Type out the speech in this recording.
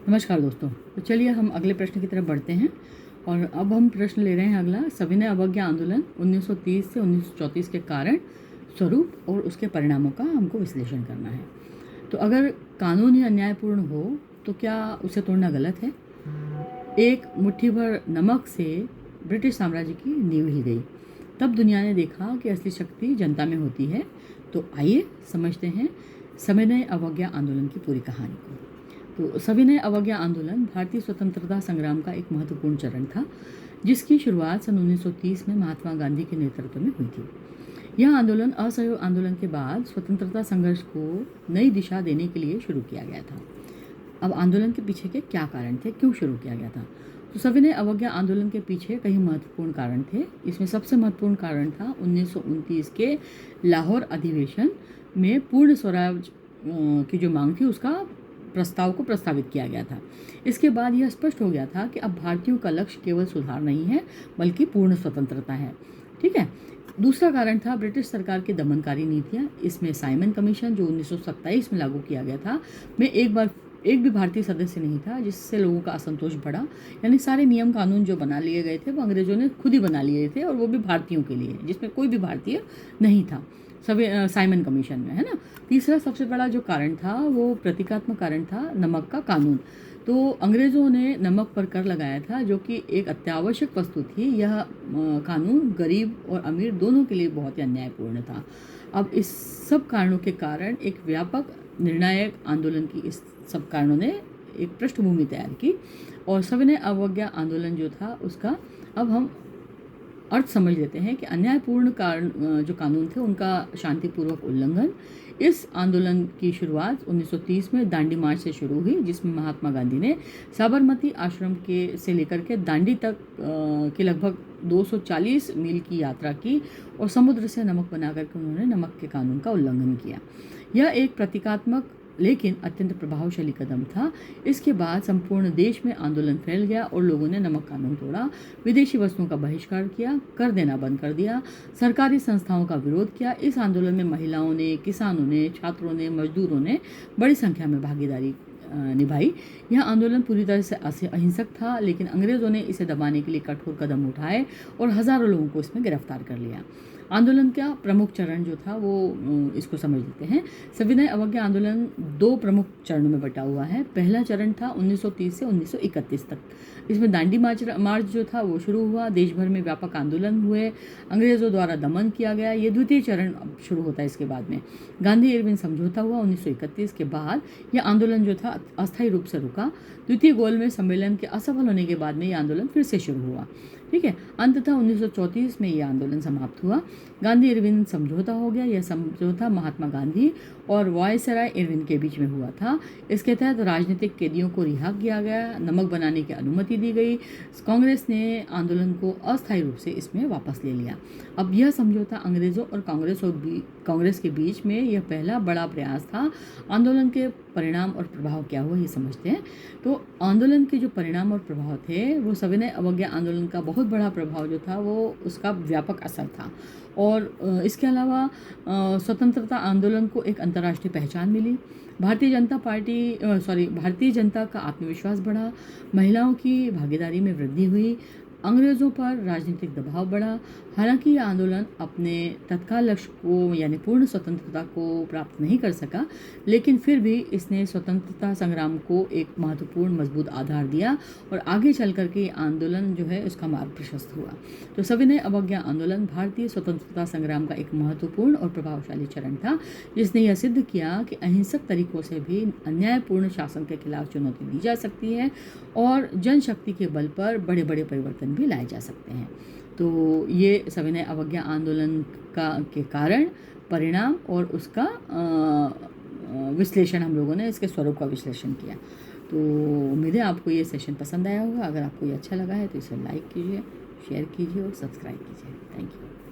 नमस्कार दोस्तों। तो चलिए हम अगले प्रश्न की तरफ बढ़ते हैं और अब हम प्रश्न ले रहे हैं अगला। सविनय अवज्ञा आंदोलन 1930 से 1934 के कारण, स्वरूप और उसके परिणामों का हमको विश्लेषण करना है। तो अगर कानून ही अन्यायपूर्ण हो तो क्या उसे तोड़ना गलत है? एक मुट्ठी भर नमक से ब्रिटिश साम्राज्य की नींव हिल गई। तब दुनिया ने देखा कि असली शक्ति जनता में होती है। तो आइए समझते हैं सविनय अवज्ञा आंदोलन की पूरी कहानी को। तो सविनय अवज्ञा आंदोलन भारतीय स्वतंत्रता संग्राम का एक महत्वपूर्ण चरण था, जिसकी शुरुआत सन 1930 में महात्मा गांधी के नेतृत्व में हुई थी। यह आंदोलन असहयोग आंदोलन के बाद स्वतंत्रता संघर्ष को नई दिशा देने के लिए शुरू किया गया था। अब आंदोलन के पीछे के क्या कारण थे, क्यों शुरू किया गया था? तो सविनय अवज्ञा आंदोलन के पीछे कई महत्वपूर्ण कारण थे। इसमें सबसे महत्वपूर्ण कारण था 1929 के लाहौर अधिवेशन में पूर्ण स्वराज की जो मांग थी उसका प्रस्ताव को प्रस्तावित किया गया था। इसके बाद यह स्पष्ट हो गया था कि अब भारतीयों का लक्ष्य केवल सुधार नहीं है बल्कि पूर्ण स्वतंत्रता है। ठीक है। दूसरा कारण था ब्रिटिश सरकार की दमनकारी नीतियाँ। इसमें साइमन कमीशन जो 1927 में लागू किया गया था में एक भी भारतीय सदस्य नहीं था, जिससे लोगों का असंतोष बढ़ा। यानी सारे नियम कानून जो बना लिए गए थे वो अंग्रेजों ने खुद ही बना लिए थे, और वो भी भारतीयों के लिए, जिसमें कोई भी भारतीय नहीं था साइमन कमीशन में, है ना। तीसरा सबसे बड़ा जो कारण था वो प्रतीकात्मक कारण था, नमक का कानून। तो अंग्रेज़ों ने नमक पर कर लगाया था, जो कि एक अत्यावश्यक वस्तु थी। यह कानून गरीब और अमीर दोनों के लिए बहुत ही अन्यायपूर्ण था। अब इस सब कारणों के कारण एक व्यापक निर्णायक आंदोलन की इस सब कारणों ने एक पृष्ठभूमि तैयार की, और सविनय अवज्ञा आंदोलन जो था उसका अब हम अर्थ समझ लेते हैं कि अन्यायपूर्ण कारण जो कानून थे उनका शांतिपूर्वक उल्लंघन। इस आंदोलन की शुरुआत 1930 में दांडी मार्च से शुरू हुई, जिसमें महात्मा गांधी ने साबरमती आश्रम के से लेकर के दांडी तक की लगभग 240 मील की यात्रा की, और समुद्र से नमक बनाकर के उन्होंने नमक के कानून का उल्लंघन किया। यह एक प्रतीकात्मक लेकिन अत्यंत प्रभावशाली कदम था। इसके बाद संपूर्ण देश में आंदोलन फैल गया और लोगों ने नमक कानून तोड़ा, विदेशी वस्तुओं का बहिष्कार किया, कर देना बंद कर दिया, सरकारी संस्थाओं का विरोध किया। इस आंदोलन में महिलाओं ने, किसानों ने, छात्रों ने, मजदूरों ने बड़ी संख्या में भागीदारी निभाई। यह आंदोलन पूरी तरह से अहिंसक था, लेकिन अंग्रेज़ों ने इसे दबाने के लिए कठोर कदम उठाए और हज़ारों लोगों को इसमें गिरफ्तार कर लिया। आंदोलन का प्रमुख चरण जो था वो इसको समझ लेते हैं। सविनय अवज्ञा आंदोलन 2 प्रमुख चरणों में बटा हुआ है। पहला चरण था 1930 से 1931 तक। इसमें दांडी मार्च जो था वो शुरू हुआ, देश भर में व्यापक आंदोलन हुए, अंग्रेज़ों द्वारा दमन किया गया। ये द्वितीय चरण अब शुरू होता है। इसके बाद में गांधी इरविन समझौता हुआ 1931 के बाद। यह आंदोलन जो था अस्थायी रूप से रुका। द्वितीय गोलमेज सम्मेलन के असफल होने के बाद में यह आंदोलन फिर से शुरू हुआ। ठीक है। अंततः 1934 में यह आंदोलन समाप्त हुआ। गांधी इरविन समझौता हो गया। यह समझौता महात्मा गांधी और वायसराय इरविन के बीच में हुआ था। इसके तहत राजनीतिक कैदियों को रिहा किया गया, नमक बनाने की अनुमति दी गई। कांग्रेस ने आंदोलन को अस्थायी रूप से इसमें वापस ले लिया। अब यह समझौता अंग्रेज़ों और कांग्रेस के बीच में यह पहला बड़ा प्रयास था। आंदोलन के परिणाम और प्रभाव क्या हुआ ये समझते हैं। तो आंदोलन के जो परिणाम और प्रभाव थे वो सविनय अवज्ञा आंदोलन का बहुत बड़ा प्रभाव जो था वो उसका व्यापक असर था, और इसके अलावा स्वतंत्रता आंदोलन को एक अंतर्राष्ट्रीय पहचान मिली। भारतीय जनता का आत्मविश्वास बढ़ा, महिलाओं की भागीदारी में वृद्धि हुई, अंग्रेज़ों पर राजनीतिक दबाव बढ़ा। हालांकि यह आंदोलन अपने तत्काल लक्ष्य को यानी पूर्ण स्वतंत्रता को प्राप्त नहीं कर सका, लेकिन फिर भी इसने स्वतंत्रता संग्राम को एक महत्वपूर्ण मजबूत आधार दिया, और आगे चल करके ये आंदोलन जो है उसका मार्ग प्रशस्त हुआ। तो सविनय अवज्ञा आंदोलन भारतीय स्वतंत्रता संग्राम का एक महत्वपूर्ण और प्रभावशाली चरण था, जिसने यह सिद्ध किया कि अहिंसक तरीकों से भी अन्यायपूर्ण शासन के खिलाफ चुनौती दी जा सकती है, और जनशक्ति के बल पर बड़े बड़े परिवर्तन भी लाए जा सकते हैं। तो ये सविनय अवज्ञा आंदोलन के कारण, परिणाम और उसका विश्लेषण हम लोगों ने इसके स्वरूप का विश्लेषण किया। तो उम्मीद है आपको ये सेशन पसंद आया होगा। अगर आपको ये अच्छा लगा है तो इसे लाइक कीजिए, शेयर कीजिए और सब्सक्राइब कीजिए। Thank you.